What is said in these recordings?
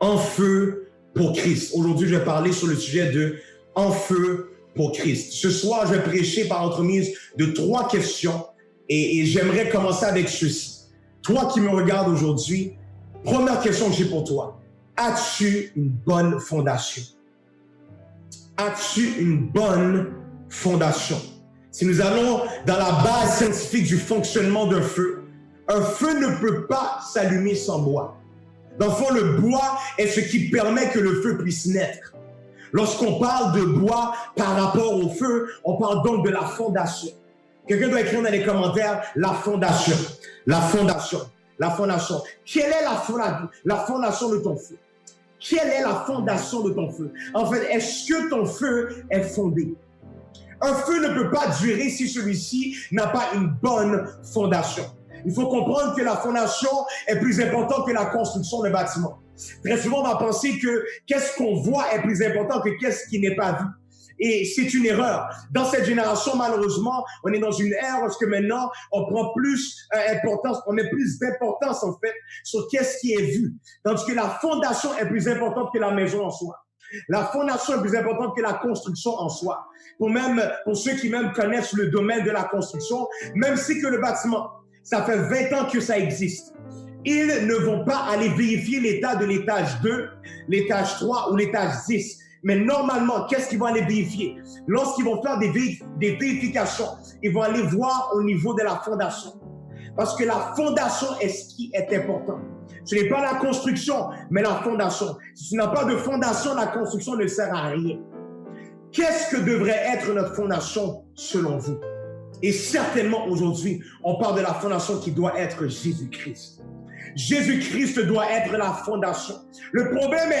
en feu pour Christ. Aujourd'hui, je vais parler sur le sujet de en feu pour Christ. Ce soir, je vais prêcher par entremise de 3 questions et j'aimerais commencer avec ceci. Toi qui me regardes aujourd'hui, première question que j'ai pour toi. As-tu une bonne fondation? As-tu une bonne fondation? Si nous allons dans la base scientifique du fonctionnement d'un feu, un feu ne peut pas s'allumer sans bois. Dans le fond, le bois est ce qui permet que le feu puisse naître. Lorsqu'on parle de bois par rapport au feu, on parle donc de la fondation. Quelqu'un doit écrire dans les commentaires la fondation. La fondation. La fondation. Quelle est la fondation de ton feu? Quelle est la fondation de ton feu? En fait, est-ce que ton feu est fondé? Un feu ne peut pas durer si celui-ci n'a pas une bonne fondation. Il faut comprendre que la fondation est plus importante que la construction d'un bâtiment. Très souvent, on va penser que qu'est-ce qu'on voit est plus important que qu'est-ce qui n'est pas vu. Et c'est une erreur. Dans cette génération, malheureusement, on est dans une ère parce que maintenant, on prend plus importance, on met plus d'importance en fait sur qu'est-ce qui est vu. Tandis que la fondation est plus importante que la maison en soi. La fondation est plus importante que la construction en soi. Pour ceux qui même connaissent le domaine de la construction, même si que le bâtiment, ça fait 20 ans que ça existe, ils ne vont pas aller vérifier l'état de l'étage 2, l'étage 3 ou l'étage 10. Mais normalement, qu'est-ce qu'ils vont aller vérifier? Lorsqu'ils vont faire des vérifications, ils vont aller voir au niveau de la fondation. Parce que la fondation est ce qui est important. Ce n'est pas la construction, mais la fondation. Si tu n'as pas de fondation, la construction ne sert à rien. Qu'est-ce que devrait être notre fondation selon vous? Et certainement aujourd'hui, on parle de la fondation qui doit être Jésus-Christ. Jésus-Christ doit être la fondation. Le problème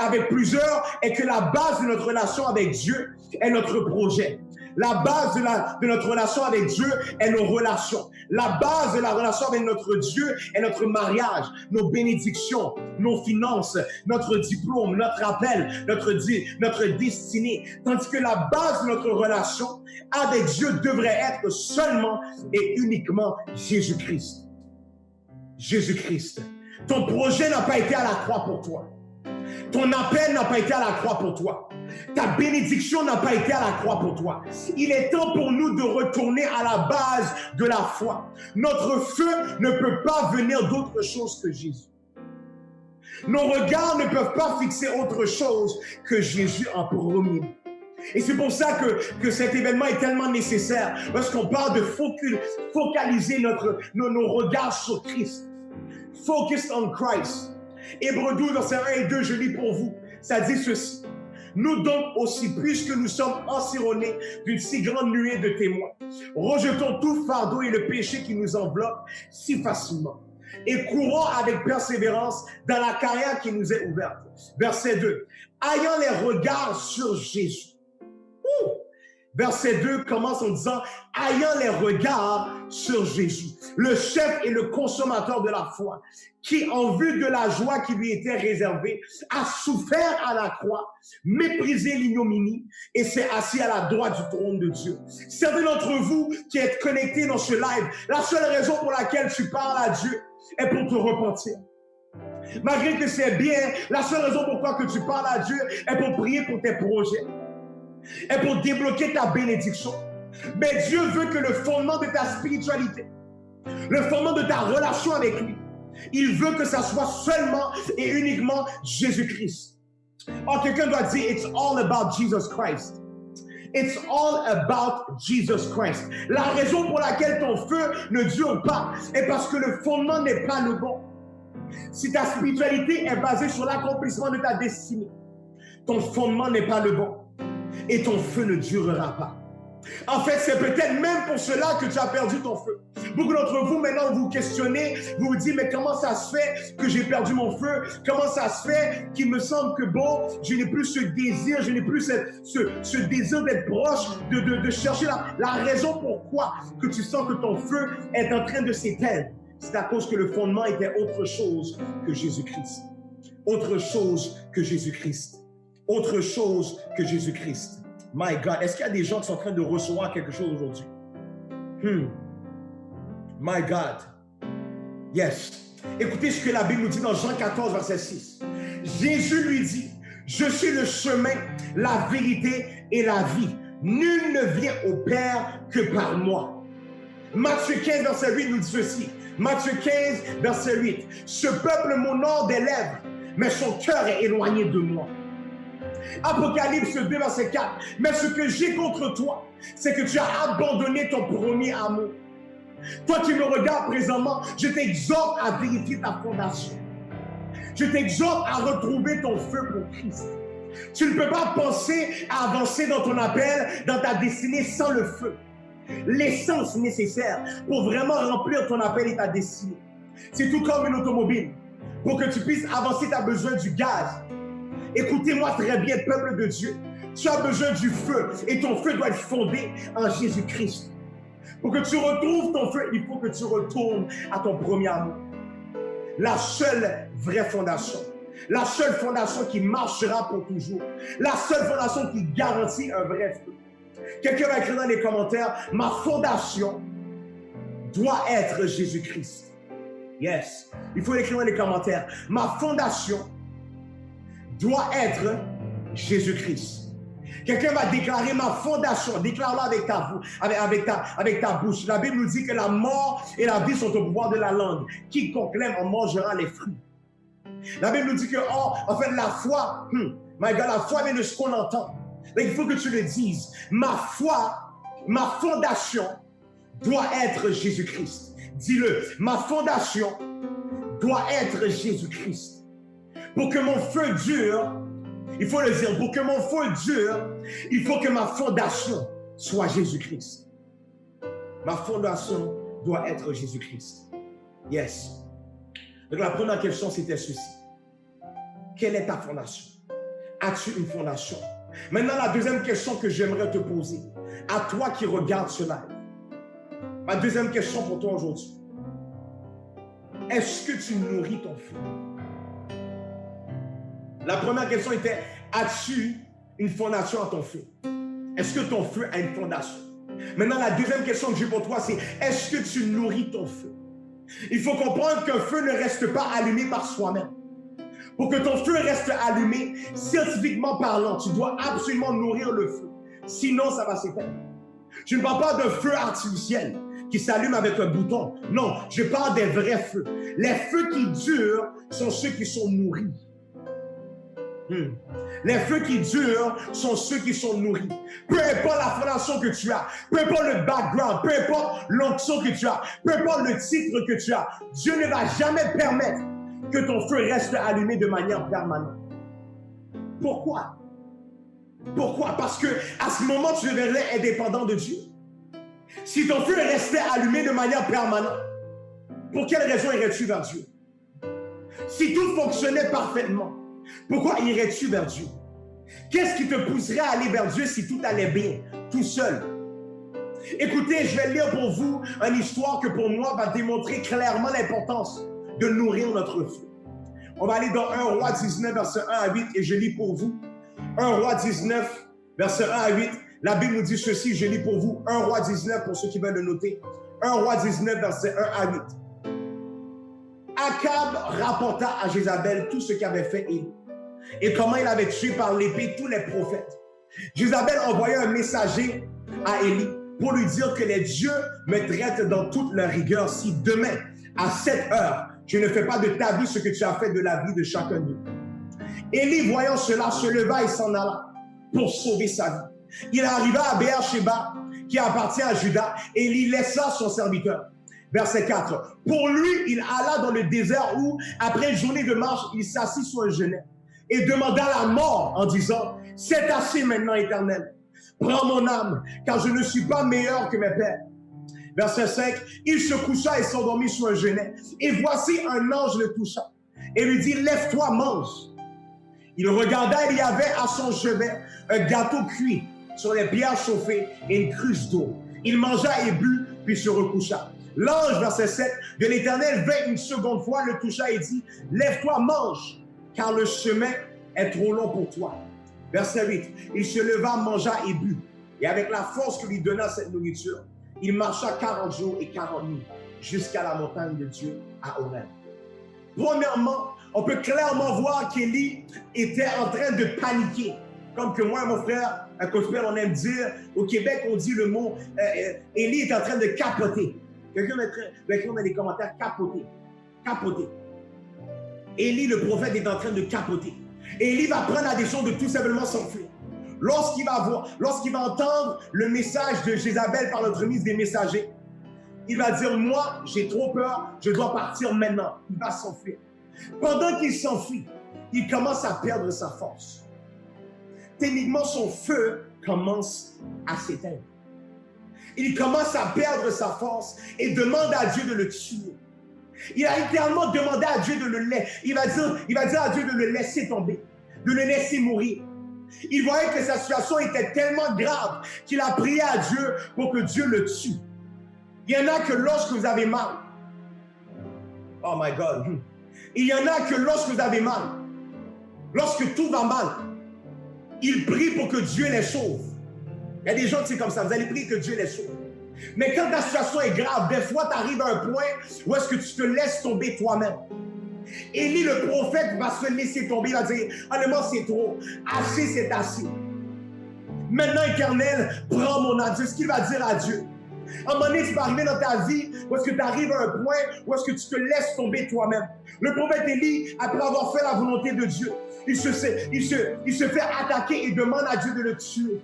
avec plusieurs est que la base de notre relation avec Dieu est notre projet. La base de notre relation avec Dieu est nos relations. La base de la relation avec notre Dieu est notre mariage, nos bénédictions, nos finances, notre diplôme, notre appel, notre destinée. Tandis que la base de notre relation avec Dieu devrait être seulement et uniquement Jésus-Christ. Jésus-Christ. Ton projet n'a pas été à la croix pour toi. Ton appel n'a pas été à la croix pour toi. Ta bénédiction n'a pas été à la croix pour toi. Il est temps pour nous de retourner à la base de la foi. Notre feu ne peut pas venir d'autre chose que Jésus. Nos regards ne peuvent pas fixer autre chose que Jésus en premier. Et c'est pour ça que cet événement est tellement nécessaire, parce qu'on parle de focaliser nos regards sur Christ. Focus on Christ. Hébreux 12, versets 1 et 2, je lis pour vous. Ça dit ceci. Nous donc aussi, puisque nous sommes environnés d'une si grande nuée de témoins, rejetons tout fardeau et le péché qui nous enveloppe si facilement, et courons avec persévérance dans la carrière qui nous est ouverte. Verset 2. Ayant les regards sur Jésus. Verset 2 commence en disant « Ayant les regards sur Jésus, le chef et le consommateur de la foi, qui, en vue de la joie qui lui était réservée, a souffert à la croix, méprisé l'ignominie et s'est assis à la droite du trône de Dieu. » Certains d'entre vous qui êtes connectés dans ce live, la seule raison pour laquelle tu parles à Dieu est pour te repentir. Malgré que c'est bien, la seule raison pourquoi que tu parles à Dieu est pour prier pour tes projets. Et pour débloquer ta bénédiction. Mais Dieu veut que le fondement de ta spiritualité, le fondement de ta relation avec lui, il veut que ça soit seulement et uniquement Jésus-Christ. Oh, quelqu'un doit dire, it's all about Jesus Christ. It's all about Jesus Christ. La raison pour laquelle ton feu ne dure pas est parce que le fondement n'est pas le bon. Si ta spiritualité est basée sur l'accomplissement de ta destinée, ton fondement n'est pas le bon. Et ton feu ne durera pas. En fait, c'est peut-être même pour cela que tu as perdu ton feu. Beaucoup d'entre vous, maintenant, vous questionnez, vous vous dites, mais comment ça se fait que j'ai perdu mon feu? Comment ça se fait qu'il me semble que, bon, je n'ai plus ce désir, je n'ai plus ce désir d'être proche, de chercher la raison pourquoi que tu sens que ton feu est en train de s'éteindre. C'est à cause que le fondement était autre chose que Jésus-Christ. Autre chose que Jésus-Christ. Autre chose que Jésus-Christ. My God, est-ce qu'il y a des gens qui sont en train de recevoir quelque chose aujourd'hui? My God. Yes. Écoutez ce que la Bible nous dit dans Jean 14, verset 6. Jésus lui dit, je suis le chemin, la vérité et la vie. Nul ne vient au Père que par moi. Matthieu 15, verset 8 nous dit ceci. Matthieu 15, verset 8. Ce peuple m'honore des lèvres, mais son cœur est éloigné de moi. Apocalypse 2, verset 4. Mais ce que j'ai contre toi, c'est que tu as abandonné ton premier amour. Toi qui me regardes présentement, je t'exhorte à vérifier ta fondation. Je t'exhorte à retrouver ton feu pour Christ. Tu ne peux pas penser à avancer dans ton appel, dans ta destinée sans le feu. L'essence nécessaire pour vraiment remplir ton appel et ta destinée. C'est tout comme une automobile. Pour que tu puisses avancer, tu as besoin du gaz. Écoutez-moi très bien, peuple de Dieu. Tu as besoin du feu et ton feu doit être fondé en Jésus-Christ. Pour que tu retrouves ton feu, il faut que tu retournes à ton premier amour. La seule vraie fondation. La seule fondation qui marchera pour toujours. La seule fondation qui garantit un vrai feu. Quelqu'un va écrire dans les commentaires, ma fondation doit être Jésus-Christ. Yes. Il faut l'écrire dans les commentaires. Ma fondation doit être Jésus-Christ. Quelqu'un va déclarer ma fondation. Déclare-la avec ta bouche. La Bible nous dit que la mort et la vie sont au pouvoir de la langue. Quiconque l'aime en mangera les fruits. La Bible nous dit que, en fait, la foi, la foi vient de ce qu'on entend. Donc, il faut que tu le dises. Ma foi, ma fondation doit être Jésus-Christ. Dis-le. Ma fondation doit être Jésus-Christ. Pour que mon feu dure, il faut le dire, pour que mon feu dure, il faut que ma fondation soit Jésus-Christ. Ma fondation doit être Jésus-Christ. Yes. Donc la première question, c'était ceci. Quelle est ta fondation? As-tu une fondation? Maintenant, la deuxième question que j'aimerais te poser, à toi qui regardes ce live, ma deuxième question pour toi aujourd'hui. Est-ce que tu nourris ton feu? La première question était, as-tu une fondation à ton feu? Est-ce que ton feu a une fondation? Maintenant, la deuxième question que j'ai pour toi, c'est, est-ce que tu nourris ton feu? Il faut comprendre qu'un feu ne reste pas allumé par soi-même. Pour que ton feu reste allumé, scientifiquement parlant, tu dois absolument nourrir le feu. Sinon, ça va s'éteindre. Je ne parle pas d'un feu artificiel qui s'allume avec un bouton. Non, je parle des vrais feux. Les feux qui durent sont ceux qui sont nourris. Les feux qui durent sont ceux qui sont nourris. Peu importe la fondation que tu as, peu importe le background, peu importe l'onction que tu as, peu importe le titre que tu as, Dieu ne va jamais permettre que ton feu reste allumé de manière permanente. Pourquoi? Pourquoi? Parce que à ce moment, tu deviendrais indépendant de Dieu. Si ton feu restait allumé de manière permanente, pour quelle raison irais-tu vers Dieu? Si tout fonctionnait parfaitement, pourquoi irais-tu vers Dieu? Qu'est-ce qui te pousserait à aller vers Dieu si tout allait bien, tout seul? Écoutez, je vais lire pour vous une histoire que pour moi va démontrer clairement l'importance de nourrir notre feu. On va aller dans 1 Roi 19, verset 1 à 8, et je lis pour vous. 1 Roi 19, verset 1 à 8. La Bible nous dit ceci, je lis pour vous. 1 Roi 19, pour ceux qui veulent le noter. 1 Roi 19, verset 1 à 8. Akab rapporta à Jézabel tout ce qu'avait fait Élie et comment il avait tué par l'épée tous les prophètes. Jézabel envoya un messager à Élie pour lui dire que les dieux me traitent dans toute leur rigueur si demain, à 7 heures, je ne fais pas de ta vie ce que tu as fait de la vie de chacun d'eux. Élie, voyant cela, se leva et s'en alla pour sauver sa vie. Il arriva à Béer-Shéba, qui appartient à Juda, et il y laissa son serviteur. Verset 4. Pour lui, il alla dans le désert où, après une journée de marche, il s'assit sur un genet et demanda la mort en disant, « C'est assez maintenant, Éternel. Prends mon âme, car je ne suis pas meilleur que mes pères. » Verset 5. Il se coucha et s'endormit sur un genet. Et voici un ange le toucha et lui dit, « Lève-toi, mange. » Il regarda, il y avait à son chevet un gâteau cuit sur les pierres chauffées et une cruche d'eau. Il mangea et but, puis se recoucha. L'ange, verset 7, de l'Éternel vint une seconde fois, le toucha et dit, « Lève-toi, mange, car le chemin est trop long pour toi. » Verset 8, il se leva, mangea et but. Et avec la force que lui donna cette nourriture, il marcha 40 jours et 40 nuits jusqu'à la montagne de Dieu à Horeb. Premièrement, on peut clairement voir qu'Élie était en train de paniquer. Comme que moi et mon frère, à Gospel, on aime dire, au Québec, on dit le mot, Élie est en train de capoter. Quelqu'un va écrire dans les commentaires, capoter. Capoter. Élie, le prophète, est en train de capoter. Élie va prendre la décision de tout simplement s'enfuir. Lorsqu'il va entendre le message de Jézabel par l'entremise des messagers, il va dire, moi, j'ai trop peur, je dois partir maintenant. Il va s'enfuir. Pendant qu'il s'enfuit, il commence à perdre sa force. Techniquement, son feu commence à s'éteindre. Il commence à perdre sa force et demande à Dieu de le tuer. Il a littéralement demandé à Dieu de le laisser. Il va dire à Dieu de le laisser tomber, de le laisser mourir. Il voyait que sa situation était tellement grave qu'il a prié à Dieu pour que Dieu le tue. Il y en a que lorsque vous avez mal, oh my God, il y en a que lorsque vous avez mal, lorsque tout va mal, ils prient pour que Dieu les sauve. Il y a des gens qui sont comme ça, vous allez prier que Dieu les sauve. Mais quand ta situation est grave, des fois tu arrives à un point où est-ce que tu te laisses tomber toi-même. Élie le prophète va se laisser tomber, il va dire, honnêtement c'est trop, assez c'est assez. Maintenant Éternel, prends mon âme. C'est ce qu'il va dire à Dieu. À un moment donné, tu vas arriver dans ta vie où est-ce que tu arrives à un point où est-ce que tu te laisses tomber toi-même. Le prophète Élie, après avoir fait la volonté de Dieu, il se fait attaquer et demande à Dieu de le tuer.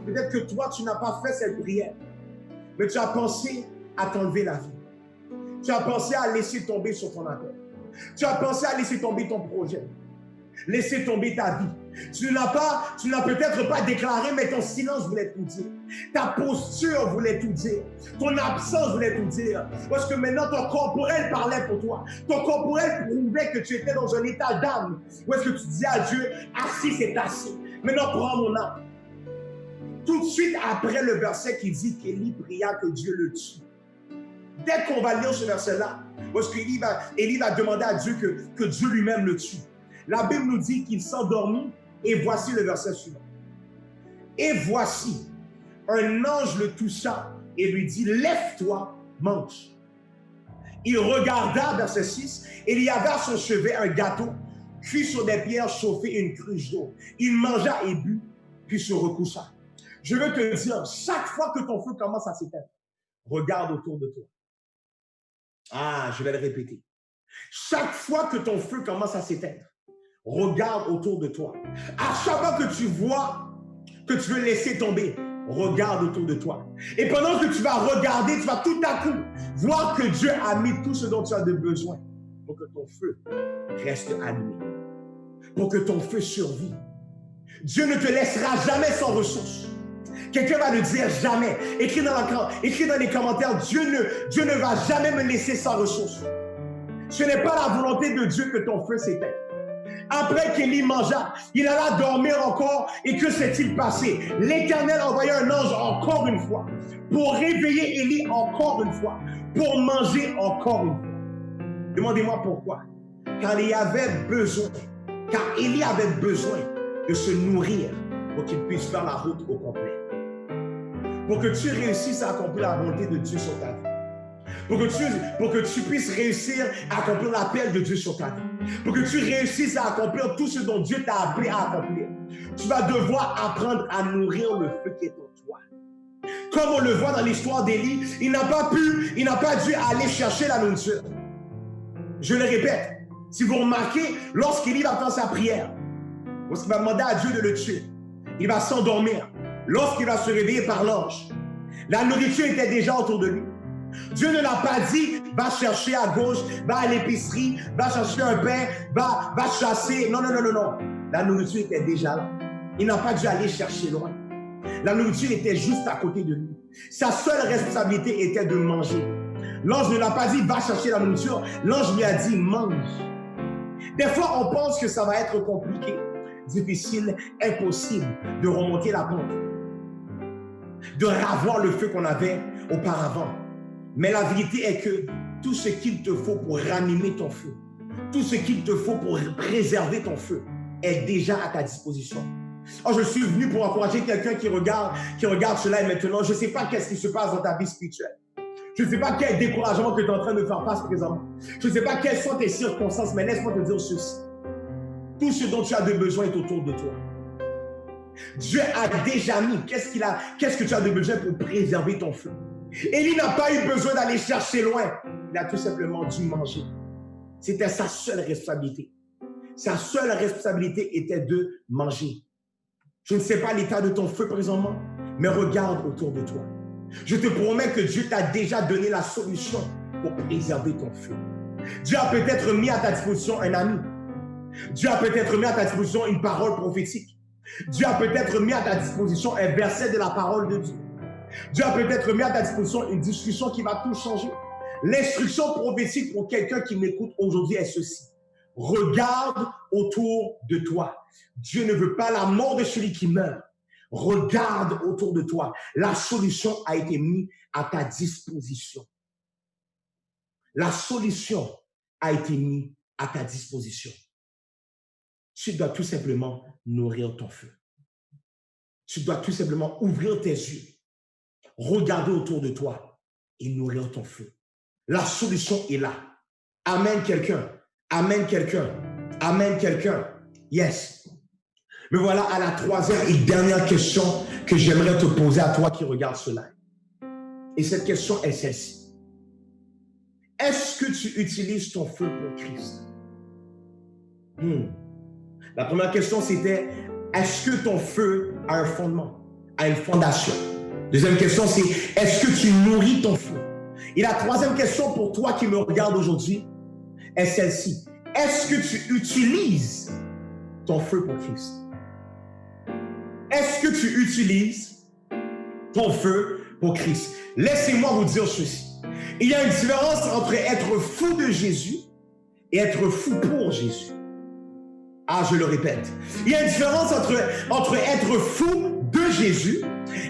Peut-être que toi, tu n'as pas fait cette prière, mais tu as pensé à t'enlever la vie. Tu as pensé à laisser tomber sur ton appel. Tu as pensé à laisser tomber ton projet. Laisser tomber ta vie. Tu n'as peut-être pas déclaré, mais ton silence voulait tout dire. Ta posture voulait tout dire. Ton absence voulait tout dire. Parce que maintenant, ton corporel parlait pour toi. Ton corporel prouvait que tu étais dans un état d'âme. Où est-ce que tu dis à Dieu, assis c'est assis. Maintenant, prends mon âme. Tout de suite après le verset qui dit qu'Élie pria que Dieu le tue. Dès qu'on va lire ce verset-là, parce qu'Élie va demander à Dieu que Dieu lui-même le tue. La Bible nous dit qu'il s'endormit et voici le verset suivant. Et voici, un ange le toucha et lui dit, lève-toi, mange. Il regarda, verset 6, et il y avait à son chevet un gâteau, cuit sur des pierres chauffées et une cruche d'eau. Il mangea et but, puis se recoucha. Je veux te dire, chaque fois que ton feu commence à s'éteindre, regarde autour de toi. Ah, je vais le répéter. Chaque fois que ton feu commence à s'éteindre, regarde autour de toi. À chaque fois que tu vois que tu veux laisser tomber, regarde autour de toi. Et pendant que tu vas regarder, tu vas tout à coup voir que Dieu a mis tout ce dont tu as de besoin pour que ton feu reste allumé, pour que ton feu survive. Dieu ne te laissera jamais sans ressources. Quelqu'un va le dire jamais. Écris dans les commentaires, Dieu ne va jamais me laisser sans ressources. Ce n'est pas la volonté de Dieu que ton feu s'éteigne. Après qu'Élie mangea, il alla dormir encore et que s'est-il passé? L'Éternel envoya un ange encore une fois pour réveiller Élie encore une fois, pour manger encore une fois. Demandez-moi pourquoi. Car Élie avait besoin de se nourrir pour qu'il puisse faire la route au complet. Pour que tu réussisses à accomplir la volonté de Dieu sur ta vie. Pour que tu puisses réussir à accomplir l'appel de Dieu sur ta vie. Pour que tu réussisses à accomplir tout ce dont Dieu t'a appelé à accomplir. Tu vas devoir apprendre à nourrir le feu qui est en toi. Comme on le voit dans l'histoire d'Élie, il n'a pas dû aller chercher la nourriture. Je le répète, si vous remarquez, lorsqu'Élie va faire sa prière, lorsqu'il va demander à Dieu de le tuer, il va s'endormir. Lorsqu'il va se réveiller par l'ange, la nourriture était déjà autour de lui. Dieu ne l'a pas dit, va chercher à gauche, va à l'épicerie, va chercher un pain, va chasser. Non. La nourriture était déjà là. Il n'a pas dû aller chercher loin. La nourriture était juste à côté de lui. Sa seule responsabilité était de manger. L'ange ne l'a pas dit, va chercher la nourriture. L'ange lui a dit, mange. Des fois, on pense que ça va être compliqué, difficile, impossible de remonter la pente, de ravoir le feu qu'on avait auparavant. Mais la vérité est que tout ce qu'il te faut pour ranimer ton feu, tout ce qu'il te faut pour préserver ton feu est déjà à ta disposition. Oh, je suis venu pour encourager quelqu'un qui regarde cela et maintenant, je ne sais pas qu'est-ce qui se passe dans ta vie spirituelle. Je ne sais pas quel découragement que tu es en train de faire face présentement. Je ne sais pas quelles sont tes circonstances, mais laisse-moi te dire ceci. Tout ce dont tu as de besoin est autour de toi. Dieu a déjà mis, qu'est-ce que tu as de besoin pour préserver ton feu? Élie n'a pas eu besoin d'aller chercher loin. Il a tout simplement dû manger. C'était sa seule responsabilité. Sa seule responsabilité était de manger. Je ne sais pas l'état de ton feu présentement, mais regarde autour de toi. Je te promets que Dieu t'a déjà donné la solution pour préserver ton feu. Dieu a peut-être mis à ta disposition un ami. Dieu a peut-être mis à ta disposition une parole prophétique. Dieu a peut-être mis à ta disposition un verset de la parole de Dieu. Dieu a peut-être mis à ta disposition une discussion qui va tout changer. L'instruction prophétique pour quelqu'un qui m'écoute aujourd'hui est ceci. Regarde autour de toi. Dieu ne veut pas la mort de celui qui meurt. Regarde autour de toi. La solution a été mise à ta disposition. La solution a été mise à ta disposition. Tu dois tout simplement nourrir ton feu. Tu dois tout simplement ouvrir tes yeux, regarder autour de toi et nourrir ton feu. La solution est là. Amen quelqu'un. Amen quelqu'un. Amen quelqu'un. Yes. Mais voilà à la troisième et dernière question que j'aimerais te poser à toi qui regarde cela. Et cette question est celle-ci. Est-ce que tu utilises ton feu pour Christ? La première question c'était, est-ce que ton feu a un fondement, a une fondation? Deuxième question c'est, est-ce que tu nourris ton feu? Et la troisième question pour toi qui me regarde aujourd'hui est celle-ci. Est-ce que tu utilises ton feu pour Christ? Est-ce que tu utilises ton feu pour Christ? Laissez-moi vous dire ceci. Il y a une différence entre être fou de Jésus et être fou pour Jésus. Ah, je le répète. Il y a une différence entre être fou de Jésus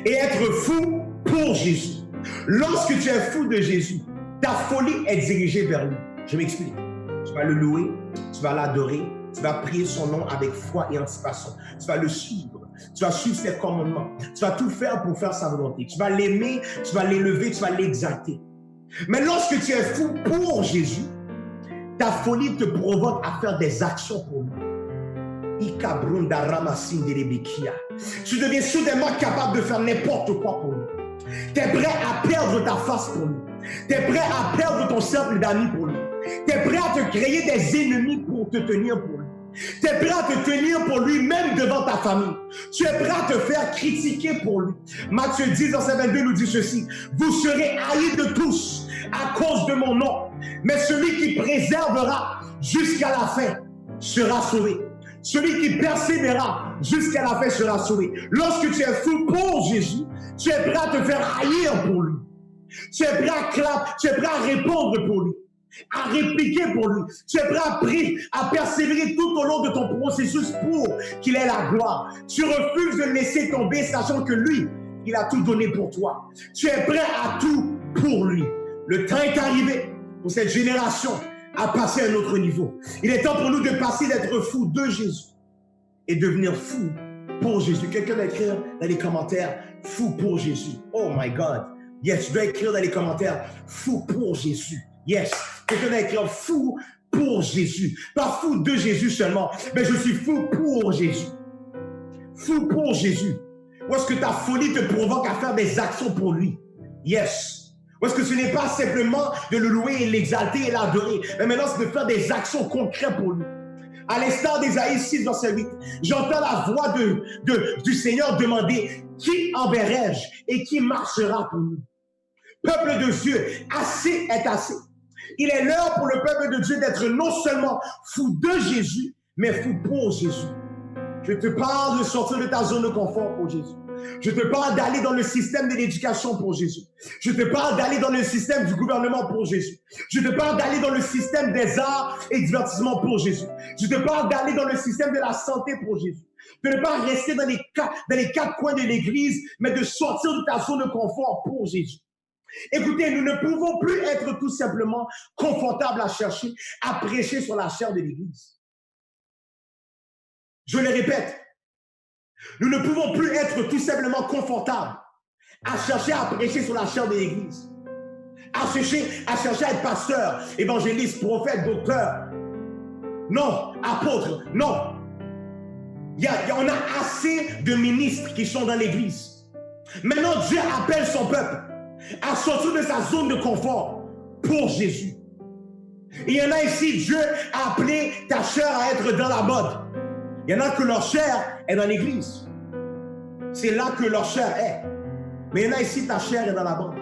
et être fou pour Jésus. Lorsque tu es fou de Jésus, ta folie est dirigée vers lui. Je m'explique. Tu vas le louer, tu vas l'adorer, tu vas prier son nom avec foi et anticipation. Tu vas le suivre, tu vas suivre ses commandements. Tu vas tout faire pour faire sa volonté. Tu vas l'aimer, tu vas l'élever, tu vas l'exalter. Mais lorsque tu es fou pour Jésus, ta folie te provoque à faire des actions pour lui. Tu deviens soudainement capable de faire n'importe quoi pour lui. Tu es prêt à perdre ta face pour lui. Tu es prêt à perdre ton cercle d'amis pour lui. Tu es prêt à te créer des ennemis pour te tenir pour lui. Tu es prêt à te tenir pour lui même devant ta famille. Tu es prêt à te faire critiquer pour lui. Matthieu 10, verset 22 nous dit ceci. Vous serez haïs de tous à cause de mon nom. Mais celui qui préservera jusqu'à la fin sera sauvé. Celui qui persévérera jusqu'à la fin sera sauvé. Lorsque tu es fou pour Jésus, tu es prêt à te faire haïr pour lui. Tu es prêt à clapper, tu es prêt à répondre pour lui, à répliquer pour lui. Tu es prêt à prier, à persévérer tout au long de ton processus pour qu'il ait la gloire. Tu refuses de laisser tomber, sachant que lui, il a tout donné pour toi. Tu es prêt à tout pour lui. Le temps est arrivé pour cette génération à passer à un autre niveau. Il est temps pour nous de passer d'être fou de Jésus et devenir fou pour Jésus. Quelqu'un va écrire dans les commentaires, fou pour Jésus. Oh my God. Yes, tu dois écrire dans les commentaires, fou pour Jésus. Yes, quelqu'un va écrire fou pour Jésus. Pas fou de Jésus seulement, mais je suis fou pour Jésus. Fou pour Jésus. Ou est-ce que ta folie te provoque à faire des actions pour lui? Yes. Ou est-ce que ce n'est pas simplement de le louer et l'exalter et l'adorer, mais maintenant c'est de faire des actions concrètes pour lui. À l'instar d'Ésaïe 6, verset 8, j'entends la voix du Seigneur demander, qui enverrai-je et qui marchera pour nous? Peuple de Dieu, assez est assez. Il est l'heure pour le peuple de Dieu d'être non seulement fou de Jésus, mais fou pour Jésus. Je te parle de sortir de ta zone de confort pour Jésus. Je te parle d'aller dans le système de l'éducation pour Jésus. Je te parle d'aller dans le système du gouvernement pour Jésus. Je te parle d'aller dans le système des arts et divertissements pour Jésus. Je te parle d'aller dans le système de la santé pour Jésus. De ne pas rester dans les quatre coins de l'église, mais de sortir de ta zone de confort pour Jésus. Écoutez, nous ne pouvons plus être tout simplement confortables à chercher, à prêcher sur la chair de l'église. Je le répète, nous ne pouvons plus être tout simplement confortables à chercher à prêcher sur la chair de l'église. à chercher à être pasteur, évangéliste, prophète, docteur. Non, apôtre, non. On a assez de ministres qui sont dans l'église. Maintenant, Dieu appelle son peuple à sortir de sa zone de confort pour Jésus. Et il y en a ici, Dieu a appelé ta chair à être dans la mode. Il y en a que leur chair est dans l'église. C'est là que leur chair est. Mais il y en a ici, ta chair est dans la mode.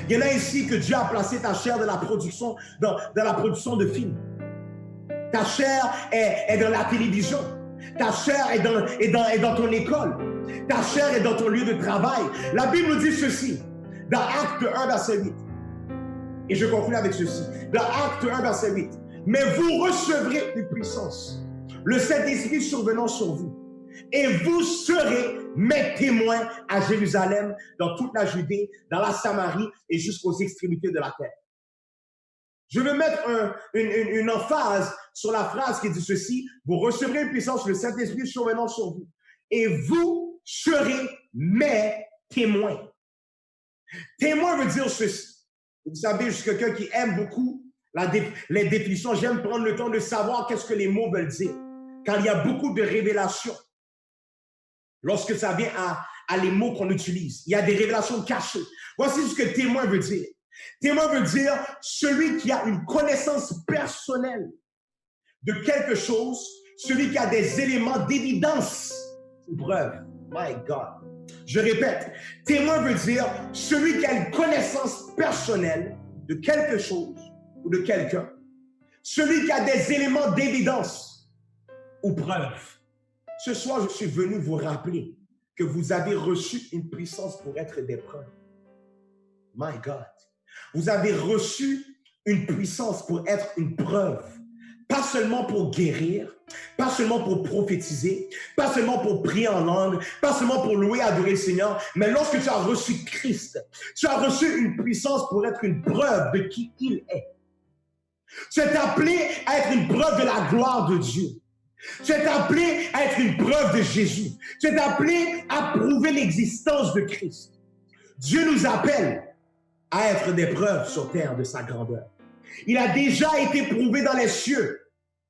Il y en a ici que Dieu a placé ta chair dans la production, dans la production de films. Ta chair est dans la télévision. Ta chair est dans ton école. Ta chair est dans ton lieu de travail. La Bible nous dit ceci, dans Acte 1, verset 8. Et je conclue avec ceci. Dans Acte 1, verset 8. Mais vous recevrez une puissance, le Saint-Esprit survenant sur vous. Et vous serez mes témoins à Jérusalem, dans toute la Judée, dans la Samarie et jusqu'aux extrémités de la terre. Je veux mettre une emphase sur la phrase qui dit ceci. Vous recevrez une puissance, le Saint-Esprit survenant sur vous. Et vous serez mes témoins. Témoin veut dire ceci. Vous savez, je suis quelqu'un qui aime beaucoup les définitions. J'aime prendre le temps de savoir qu'est-ce que les mots veulent dire. Car il y a beaucoup de révélations. Lorsque ça vient à les mots qu'on utilise, il y a des révélations cachées. Voici ce que témoin veut dire. Témoin veut dire celui qui a une connaissance personnelle de quelque chose, celui qui a des éléments d'évidence ou preuve. My God. Je répète, témoin veut dire celui qui a une connaissance personnelle de quelque chose ou de quelqu'un, celui qui a des éléments d'évidence ou preuve. Ce soir, je suis venu vous rappeler que vous avez reçu une puissance pour être des preuves. My God. Vous avez reçu une puissance pour être une preuve. Pas seulement pour guérir, pas seulement pour prophétiser, pas seulement pour prier en langue, pas seulement pour louer, adorer le Seigneur, mais lorsque tu as reçu Christ, tu as reçu une puissance pour être une preuve de qui il est. Tu es appelé à être une preuve de la gloire de Dieu. Tu es appelé à être une preuve de Jésus. Tu es appelé à prouver l'existence de Christ. Dieu nous appelle à être des preuves sur terre de sa grandeur. Il a déjà été prouvé dans les cieux,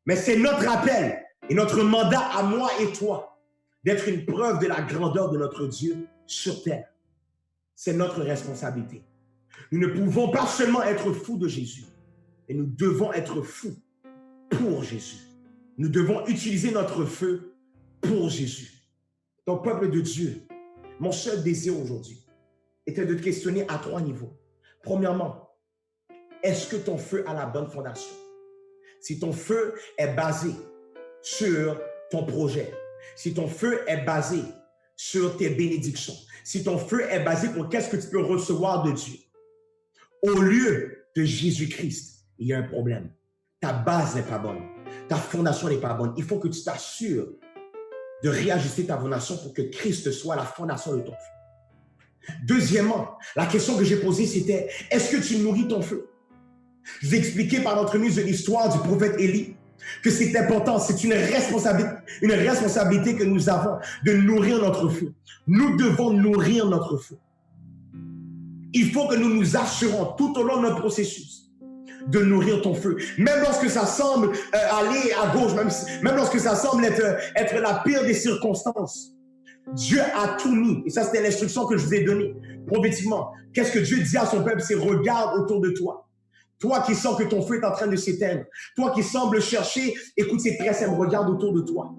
mais c'est notre appel et notre mandat à moi et toi d'être une preuve de la grandeur de notre Dieu sur terre. C'est notre responsabilité. Nous ne pouvons pas seulement être fous de Jésus, mais nous devons être fous pour Jésus. Nous devons utiliser notre feu pour Jésus. Donc, peuple de Dieu, mon seul désir aujourd'hui était de te questionner à 3 niveaux. Premièrement, est-ce que ton feu a la bonne fondation? Si ton feu est basé sur ton projet, si ton feu est basé sur tes bénédictions, si ton feu est basé pour qu'est-ce que tu peux recevoir de Dieu, au lieu de Jésus-Christ, il y a un problème. Ta base n'est pas bonne. Ta fondation n'est pas bonne. Il faut que tu t'assures de réajuster ta fondation pour que Christ soit la fondation de ton feu. Deuxièmement, la question que j'ai posée, c'était, est-ce que tu nourris ton feu? Je vous ai expliqué par l'entremise de l'histoire du prophète Élie que c'est important, c'est une responsabilité que nous avons de nourrir notre feu. Nous devons nourrir notre feu. Il faut que nous nous assurons tout au long de notre processus de nourrir ton feu. Même lorsque ça semble aller à gauche, même lorsque ça semble être la pire des circonstances, Dieu a tout mis. Et ça, c'était l'instruction que je vous ai donnée prophétiquement. Qu'est-ce que Dieu dit à son peuple? C'est regarde autour de toi. Toi qui sens que ton feu est en train de s'éteindre. Toi qui sembles chercher, écoute, c'est très simple, regarde autour de toi.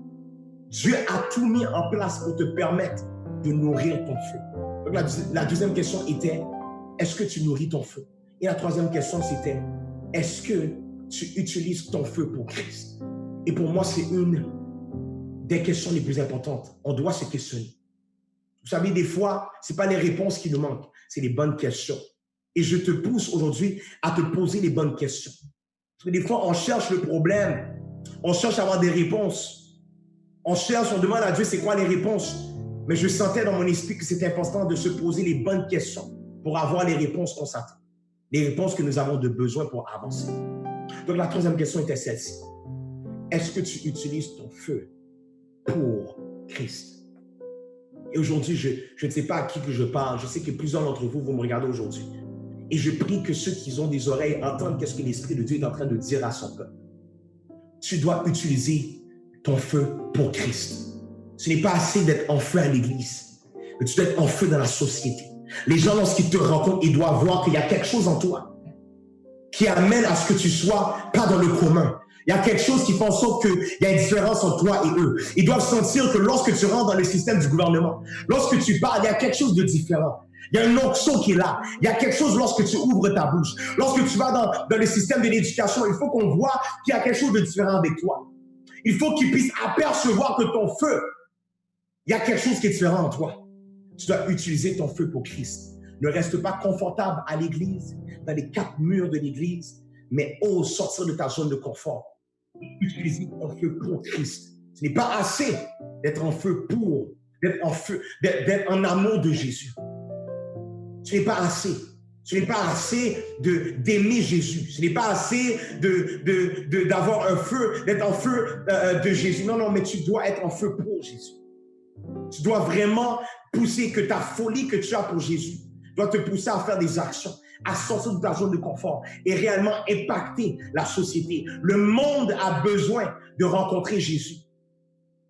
Dieu a tout mis en place pour te permettre de nourrir ton feu. Donc la deuxième question était, est-ce que tu nourris ton feu? Et la troisième question, c'était, est-ce que tu utilises ton feu pour Christ? Et pour moi, c'est une des questions les plus importantes. On doit se questionner. Vous savez, des fois, ce n'est pas les réponses qui nous manquent, c'est les bonnes questions. Et je te pousse aujourd'hui à te poser les bonnes questions. Parce que des fois, on cherche le problème, on cherche à avoir des réponses. On cherche, on demande à Dieu c'est quoi les réponses. Mais je sentais dans mon esprit que c'était important de se poser les bonnes questions pour avoir les réponses qu'on s'attend. Les réponses que nous avons de besoin pour avancer. Donc la troisième question était celle-ci. Est-ce que tu utilises ton feu pour Christ? Et aujourd'hui, je ne sais pas à qui que je parle. Je sais que plusieurs d'entre vous, vous me regardez aujourd'hui. Et je prie que ceux qui ont des oreilles entendent qu'est-ce que l'Esprit de Dieu est en train de dire à son peuple. Tu dois utiliser ton feu pour Christ. Ce n'est pas assez d'être en feu à l'église, mais tu dois être en feu dans la société. Les gens, lorsqu'ils te rencontrent, ils doivent voir qu'il y a quelque chose en toi qui amène à ce que tu sois pas dans le commun. Il y a quelque chose qui fait en sorte qu'il y a une différence entre toi et eux. Ils doivent sentir que lorsque tu rentres dans le système du gouvernement, lorsque tu parles, il y a quelque chose de différent. Il y a une onction qui est là. Il y a quelque chose lorsque tu ouvres ta bouche. Lorsque tu vas dans le système de l'éducation, il faut qu'on voit qu'il y a quelque chose de différent avec toi. Il faut qu'ils puissent apercevoir que ton feu, il y a quelque chose qui est différent en toi. Tu dois utiliser ton feu pour Christ. Ne reste pas confortable à l'église, dans les 4 murs de l'église, mais ose sortir de ta zone de confort. Utiliser ton feu pour Christ. Ce n'est pas assez d'être en feu pour, d'être en feu, d'être en amour de Jésus. Ce n'est pas assez. Ce n'est pas assez d'aimer Jésus. Ce n'est pas assez d'avoir un feu, d'être en feu de Jésus. Non, non, mais tu dois être en feu pour Jésus. Tu dois vraiment pousser que ta folie que tu as pour Jésus doit te pousser à faire des actions, à sortir de ta zone de confort et réellement impacter la société. Le monde a besoin de rencontrer Jésus.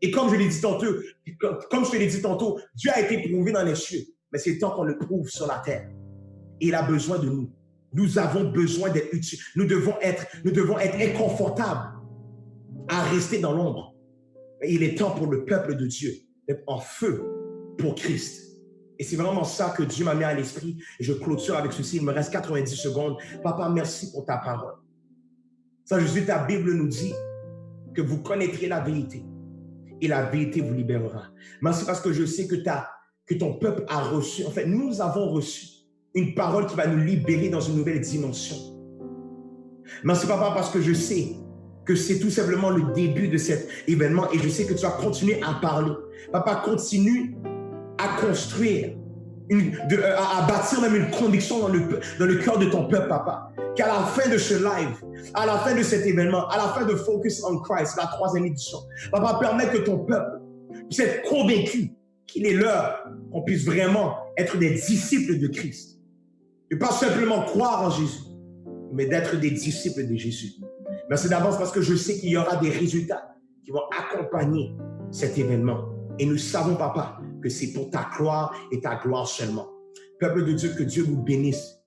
Et comme je l'ai dit tantôt, Dieu a été prouvé dans les cieux, mais c'est temps qu'on le prouve sur la terre. Et il a besoin de nous. Nous avons besoin d'être utiles. Nous devons être inconfortables à rester dans l'ombre. Il est temps pour le peuple de Dieu d'être en feu pour Christ. Et c'est vraiment ça que Dieu m'a mis à l'esprit. Et je clôture avec ceci. Il me reste 90 secondes. Papa, merci pour ta parole. Ça, Jésus, ta Bible nous dit que vous connaîtrez la vérité. Et la vérité vous libérera. Merci parce que je sais que ton peuple a reçu. En fait, nous avons reçu une parole qui va nous libérer dans une nouvelle dimension. Merci, Papa, parce que je sais que c'est tout simplement le début de cet événement et je sais que tu vas continuer à parler. Papa, continue à construire, à bâtir même une conviction dans le cœur de ton peuple, Papa. Qu'à la fin de ce live, à la fin de cet événement, à la fin de Focus on Christ, la 3e édition, Papa, permets que ton peuple puisse être convaincu qu'il est l'heure qu'on puisse vraiment être des disciples de Christ. Et pas simplement croire en Jésus, mais d'être des disciples de Jésus. Merci d'avance parce que je sais qu'il y aura des résultats qui vont accompagner cet événement. Et nous savons, Papa, que c'est pour ta gloire et ta gloire seulement. Peuple de Dieu, que Dieu vous bénisse.